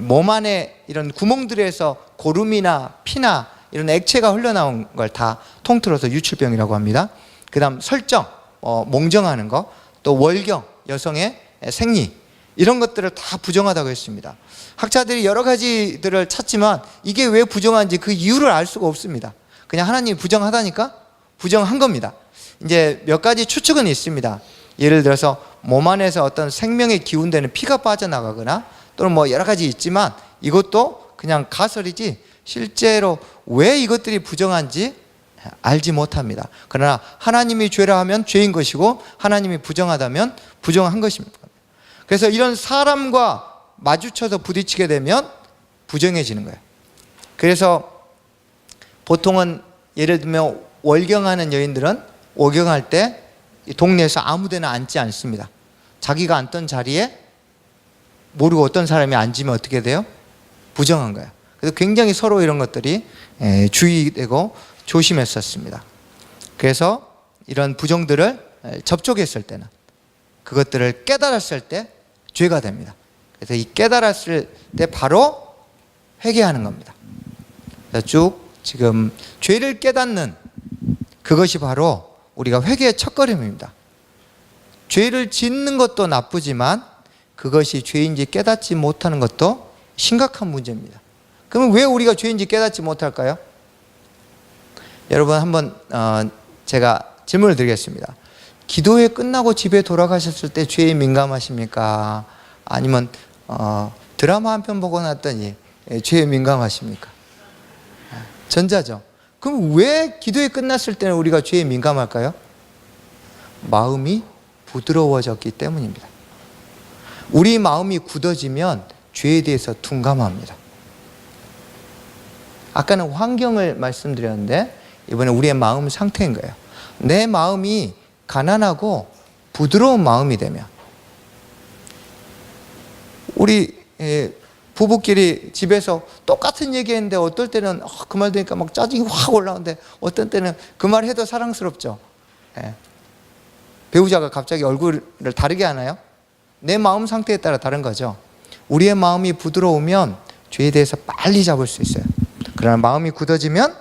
몸 안에 이런 구멍들에서 고름이나 피나 이런 액체가 흘러나온 걸 다 통틀어서 유출병이라고 합니다. 그 다음 설정, 몽정하는 거, 또 월경, 여성의 생리, 이런 것들을 다 부정하다고 했습니다. 학자들이 여러 가지들을 찾지만 이게 왜 부정한지 그 이유를 알 수가 없습니다. 그냥 하나님이 부정하다니까 부정한 겁니다. 이제 몇 가지 추측은 있습니다. 예를 들어서 몸 안에서 어떤 생명의 기운되는 피가 빠져나가거나 또는 뭐 여러 가지 있지만 이것도 그냥 가설이지 실제로 왜 이것들이 부정한지 알지 못합니다. 그러나 하나님이 죄라 하면 죄인 것이고 하나님이 부정하다면 부정한 것입니다. 그래서 이런 사람과 마주쳐서 부딪히게 되면 부정해지는 거예요. 그래서 보통은 예를 들면 월경하는 여인들은 월경할 때 동네에서 아무 데나 앉지 않습니다. 자기가 앉던 자리에 모르고 어떤 사람이 앉으면 어떻게 돼요? 부정한 거예요. 그래서 굉장히 서로 이런 것들이 주의되고 조심했었습니다. 그래서 이런 부정들을 접촉했을 때는 그것들을 깨달았을 때 죄가 됩니다. 그래서 이 깨달았을 때 바로 회개하는 겁니다. 쭉 지금 죄를 깨닫는 그것이 바로 우리가 회개의 첫걸음입니다. 죄를 짓는 것도 나쁘지만 그것이 죄인지 깨닫지 못하는 것도 심각한 문제입니다. 그러면 왜 우리가 죄인지 깨닫지 못할까요? 여러분 한번 제가 질문을 드리겠습니다. 기도회 끝나고 집에 돌아가셨을 때 죄에 민감하십니까? 아니면 드라마 한 편 보고 났더니 죄에 민감하십니까? 전자죠. 그럼 왜 기도회 끝났을 때는 우리가 죄에 민감할까요? 마음이 부드러워졌기 때문입니다. 우리 마음이 굳어지면 죄에 대해서 둔감합니다. 아까는 환경을 말씀드렸는데 이번에 우리의 마음 상태인 거예요. 내 마음이 가난하고 부드러운 마음이 되면 우리 부부끼리 집에서 똑같은 얘기했는데 어떨 때는 그 말 들으니까 막 짜증이 확 올라오는데 어떤 때는 그 말 해도 사랑스럽죠. 배우자가 갑자기 얼굴을 다르게 하나요? 내 마음 상태에 따라 다른 거죠. 우리의 마음이 부드러우면 죄에 대해서 빨리 잡을 수 있어요. 그러나 마음이 굳어지면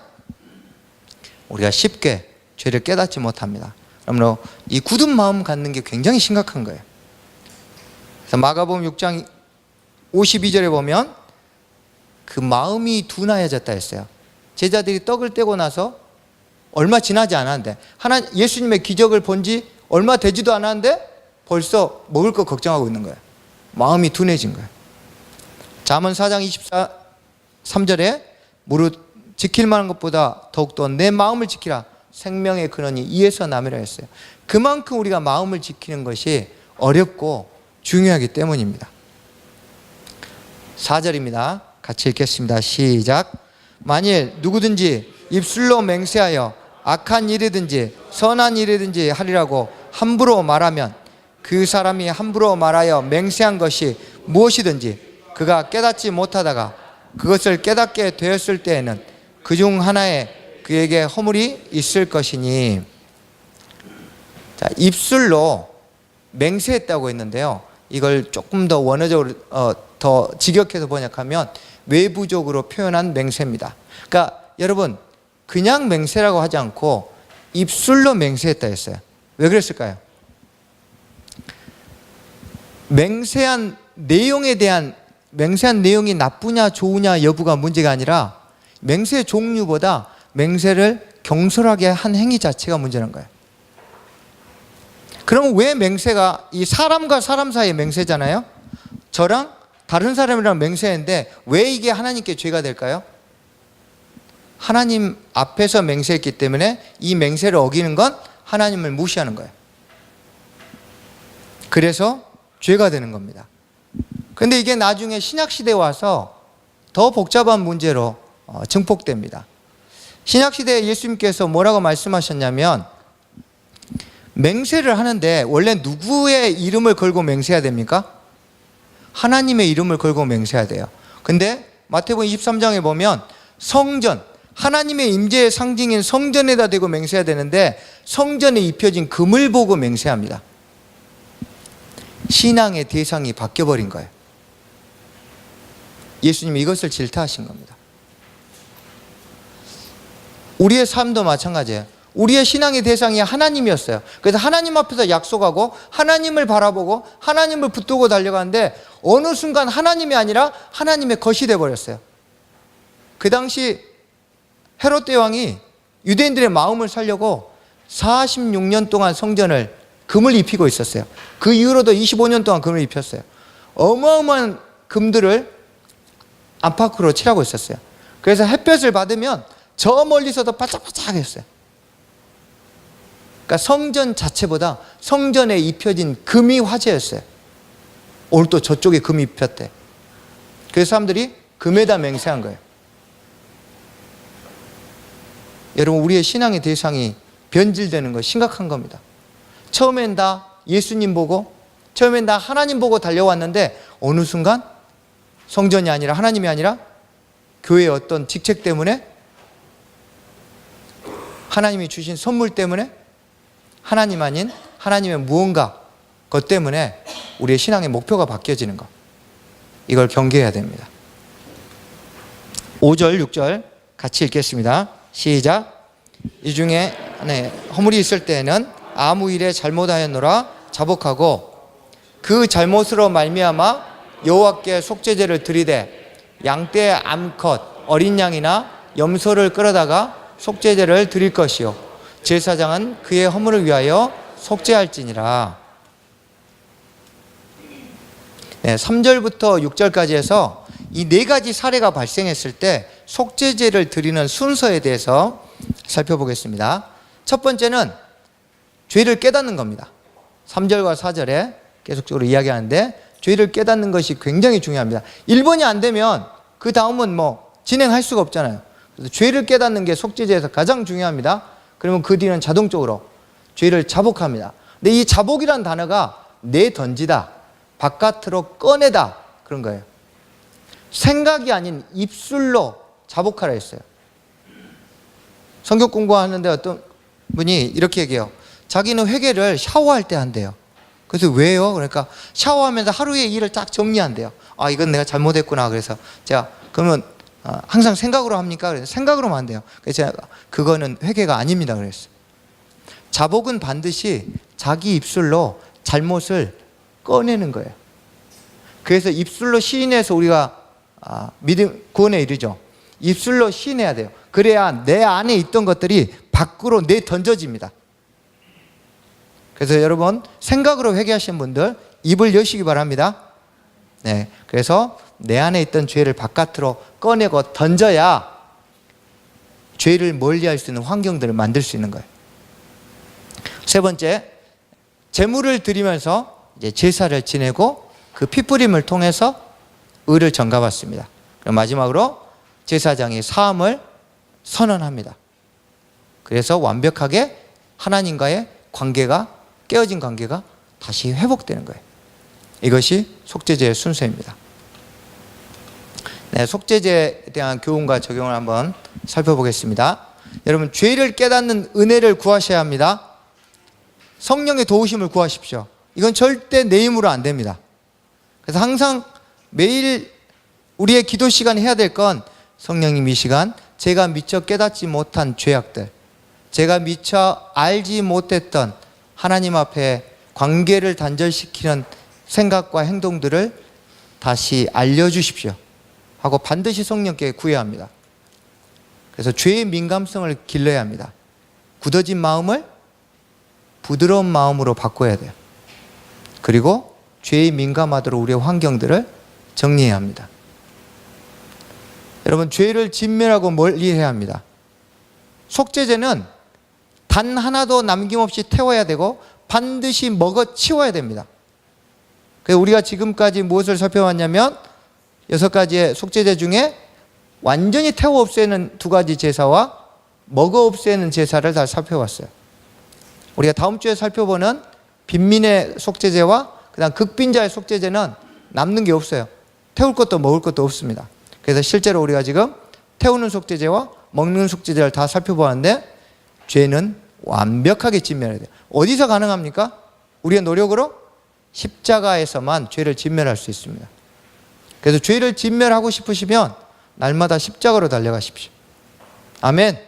우리가 쉽게 죄를 깨닫지 못합니다. 그러므로 이 굳은 마음 갖는 게 굉장히 심각한 거예요. 그래서 마가복음 6장 52절에 보면 그 마음이 둔하여졌다 했어요. 제자들이 떡을 떼고 나서 얼마 지나지 않았는데, 예수님의 기적을 본 지 얼마 되지도 않았는데 벌써 먹을 거 걱정하고 있는 거예요. 마음이 둔해진 거예요. 잠언 4장 23절에 무릇 지킬 만한 것보다 더욱더 내 마음을 지키라. 생명의 근원이 이에서 남이라 했어요. 그만큼 우리가 마음을 지키는 것이 어렵고 중요하기 때문입니다. 4절입니다. 같이 읽겠습니다. 시작. 만일 누구든지 입술로 맹세하여 악한 일이든지 선한 일이든지 하리라고 함부로 말하면 그 사람이 함부로 말하여 맹세한 것이 무엇이든지 그가 깨닫지 못하다가 그것을 깨닫게 되었을 때에는 그중 하나에 그에게 허물이 있을 것이니. 자, 입술로 맹세했다고 했는데요, 이걸 조금 더 원어적으로 더 직역해서 번역하면 외부적으로 표현한 맹세입니다. 그러니까 여러분, 그냥 맹세라고 하지 않고 입술로 맹세했다 했어요. 왜 그랬을까요? 맹세한 내용이 나쁘냐 좋으냐 여부가 문제가 아니라 맹세의 종류보다 맹세를 경솔하게 한 행위 자체가 문제라는 거예요. 그러면 왜 맹세가, 이 사람과 사람 사이의 맹세잖아요. 저랑 다른 사람이랑 맹세했는데 왜 이게 하나님께 죄가 될까요? 하나님 앞에서 맹세했기 때문에 이 맹세를 어기는 건 하나님을 무시하는 거예요. 그래서 죄가 되는 겁니다. 그런데 이게 나중에 신약시대에 와서 더 복잡한 문제로 증폭됩니다. 신약시대에 예수님께서 뭐라고 말씀하셨냐면, 맹세를 하는데 원래 누구의 이름을 걸고 맹세해야 됩니까? 하나님의 이름을 걸고 맹세해야 돼요. 근데 마태복음 23장에 보면 성전, 하나님의 임재의 상징인 성전에다 대고 맹세해야 되는데 성전에 입혀진 금을 보고 맹세합니다. 신앙의 대상이 바뀌어버린 거예요. 예수님이 이것을 질타하신 겁니다. 우리의 삶도 마찬가지예요. 우리의 신앙의 대상이 하나님이었어요. 그래서 하나님 앞에서 약속하고 하나님을 바라보고 하나님을 붙들고 달려가는데 어느 순간 하나님이 아니라 하나님의 것이 되어버렸어요. 그 당시 헤롯 대왕이 유대인들의 마음을 살려고 46년 동안 성전을 금을 입히고 있었어요. 그 이후로도 25년 동안 금을 입혔어요. 어마어마한 금들을 안팎으로 칠하고 있었어요. 그래서 햇볕을 받으면 저 멀리서도 바짝바짝했어요. 그러니까 성전 자체보다 성전에 입혀진 금이 화제였어요. 오늘 또 저쪽에 금이 입혔대. 그래서 사람들이 금에다 맹세한 거예요. 여러분, 우리의 신앙의 대상이 변질되는 거 심각한 겁니다. 처음엔 다 예수님 보고, 처음엔 다 하나님 보고 달려왔는데 어느 순간 성전이 아니라, 하나님이 아니라 교회의 어떤 직책 때문에, 하나님이 주신 선물 때문에, 하나님 아닌 하나님의 무언가 것 때문에 우리의 신앙의 목표가 바뀌어지는 것, 이걸 경계해야 됩니다. 5절 6절 같이 읽겠습니다. 시작. 이 중에 허물이 있을 때에는 아무 일에 잘못하였노라 자복하고 그 잘못으로 말미암아 여호와께 속죄제를 드리되 양떼 암컷 어린 양이나 염소를 끌어다가 속죄제를 드릴 것이요 제사장은 그의 허물을 위하여 속죄할지니라. 3절부터 6절까지 해서 이 네 가지 사례가 발생했을 때 속죄제를 드리는 순서에 대해서 살펴보겠습니다. 첫 번째는 죄를 깨닫는 겁니다. 3절과 4절에 계속적으로 이야기하는데 죄를 깨닫는 것이 굉장히 중요합니다. 1번이 안 되면 그 다음은 진행할 수가 없잖아요. 그래서 죄를 깨닫는 게 속죄제에서 가장 중요합니다. 그러면 그 뒤는 자동적으로 죄를 자복합니다. 근데 이 자복이란 단어가 내던지다, 바깥으로 꺼내다, 그런 거예요. 생각이 아닌 입술로 자복하라 했어요. 성경 공부하는데 어떤 분이 이렇게 얘기해요. 자기는 회개를 샤워할 때 한대요. 그래서 왜요? 그러니까 샤워하면서 하루의 일을 딱 정리한대요. 아, 이건 내가 잘못했구나. 그래서 제가 그러면 항상 생각으로 합니까? 그래서 생각으로만 한대요. 그래서 제가 그거는 회개가 아닙니다. 그랬어요. 자복은 반드시 자기 입술로 잘못을 꺼내는 거예요. 그래서 입술로 시인해서 우리가 구원에 이르죠. 입술로 시인해야 돼요. 그래야 내 안에 있던 것들이 밖으로 내던져집니다. 그래서 여러분, 생각으로 회개하시는 분들 입을 여시기 바랍니다. 네, 그래서 내 안에 있던 죄를 바깥으로 꺼내고 던져야 죄를 멀리할 수 있는 환경들을 만들 수 있는 거예요. 세 번째, 제물을 드리면서 이제 제사를 지내고 그 피뿌림을 통해서 의를 전가받습니다. 그리고 마지막으로 제사장이 사함을 선언합니다. 그래서 완벽하게 하나님과의 관계가, 깨어진 관계가 다시 회복되는 거예요. 이것이 속죄제의 순서입니다. 네, 속죄제에 대한 교훈과 적용을 한번 살펴보겠습니다. 여러분, 죄를 깨닫는 은혜를 구하셔야 합니다. 성령의 도우심을 구하십시오. 이건 절대 내 힘으로 안 됩니다. 그래서 항상 매일 우리의 기도 시간에 해야 될 건, 성령님 이 시간 제가 미처 깨닫지 못한 죄악들, 제가 미처 알지 못했던 하나님 앞에 관계를 단절시키는 생각과 행동들을 다시 알려주십시오 하고 반드시 성령께 구해야 합니다. 그래서 죄의 민감성을 길러야 합니다. 굳어진 마음을 부드러운 마음으로 바꿔야 돼요. 그리고 죄에 민감하도록 우리의 환경들을 정리해야 합니다. 여러분, 죄를 진멸하고 멀리해야 합니다. 속죄제는 단 하나도 남김없이 태워야 되고 반드시 먹어 치워야 됩니다. 그래서 우리가 지금까지 무엇을 살펴봤냐면 6가지의 속죄제 중에 완전히 태워 없애는 2가지 제사와 먹어 없애는 제사를 다 살펴봤어요. 우리가 다음 주에 살펴보는 빈민의 속죄제와 그다음 극빈자의 속죄제는 남는 게 없어요. 태울 것도 먹을 것도 없습니다. 그래서 실제로 우리가 지금 태우는 속죄제와 먹는 속죄제를 다 살펴보았는데, 죄는 완벽하게 진멸해야 돼요. 어디서 가능합니까? 우리의 노력으로? 십자가에서만 죄를 진멸할 수 있습니다. 그래서 죄를 진멸하고 싶으시면 날마다 십자가로 달려가십시오. 아멘.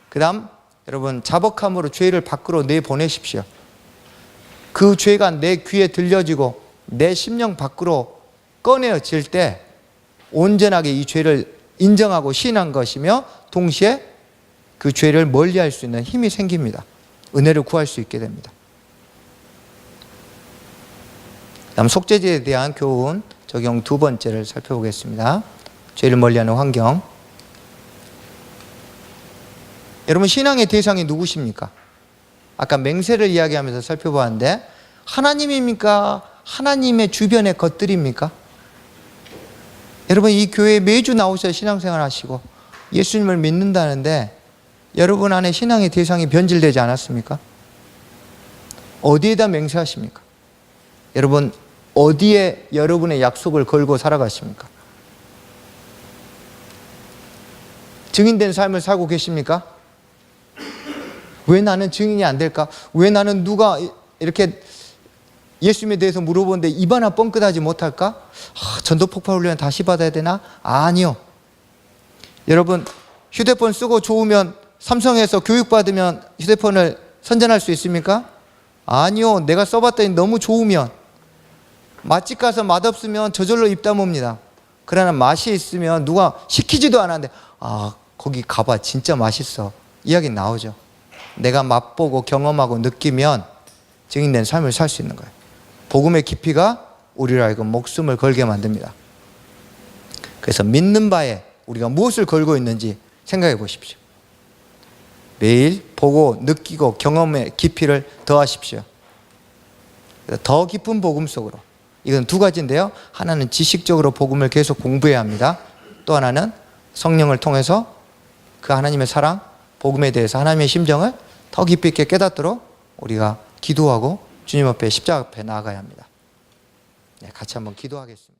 그 다음, 여러분, 자복함으로 죄를 밖으로 내보내십시오. 그 죄가 내 귀에 들려지고 내 심령 밖으로 꺼내어질 때 온전하게 이 죄를 인정하고 시인한 것이며, 동시에 그 죄를 멀리할 수 있는 힘이 생깁니다. 은혜를 구할 수 있게 됩니다. 다음, 속죄제에 대한 교훈 적용 2번째를 살펴보겠습니다. 죄를 멀리하는 환경. 여러분, 신앙의 대상이 누구십니까? 아까 맹세를 이야기하면서 살펴보았는데, 하나님입니까? 하나님의 주변의 것들입니까? 여러분, 이 교회에 매주 나오셔서 신앙생활 하시고 예수님을 믿는다는데, 여러분 안에 신앙의 대상이 변질되지 않았습니까? 어디에다 맹세하십니까? 여러분, 어디에 여러분의 약속을 걸고 살아가십니까? 증인된 삶을 살고 계십니까? 왜 나는 증인이 안 될까? 왜 나는 누가 이렇게 예수님에 대해서 물어보는데 입 하나 뻥끗하지 못할까? 전도 폭발 훈련 다시 받아야 되나? 아니요. 여러분, 휴대폰 쓰고 좋으면, 삼성에서 교육받으면 휴대폰을 선전할 수 있습니까? 아니요. 내가 써봤더니 너무 좋으면, 맛집 가서 맛없으면 저절로 입 다뭅니다. 그러나 맛이 있으면 누가 시키지도 않았는데, 거기 가봐 진짜 맛있어, 이야기 나오죠. 내가 맛보고 경험하고 느끼면 증인된 삶을 살 수 있는 거예요. 복음의 깊이가 우리를 알고 목숨을 걸게 만듭니다. 그래서 믿는 바에 우리가 무엇을 걸고 있는지 생각해 보십시오. 매일 보고 느끼고 경험의 깊이를 더하십시오. 더 깊은 복음 속으로. 이건 2가지인데요. 하나는 지식적으로 복음을 계속 공부해야 합니다. 또 하나는 성령을 통해서 그 하나님의 사랑, 복음에 대해서 하나님의 심정을 더 깊이 있게 깨닫도록 우리가 기도하고 주님 앞에, 십자가 앞에 나아가야 합니다. 네, 같이 한번 기도하겠습니다.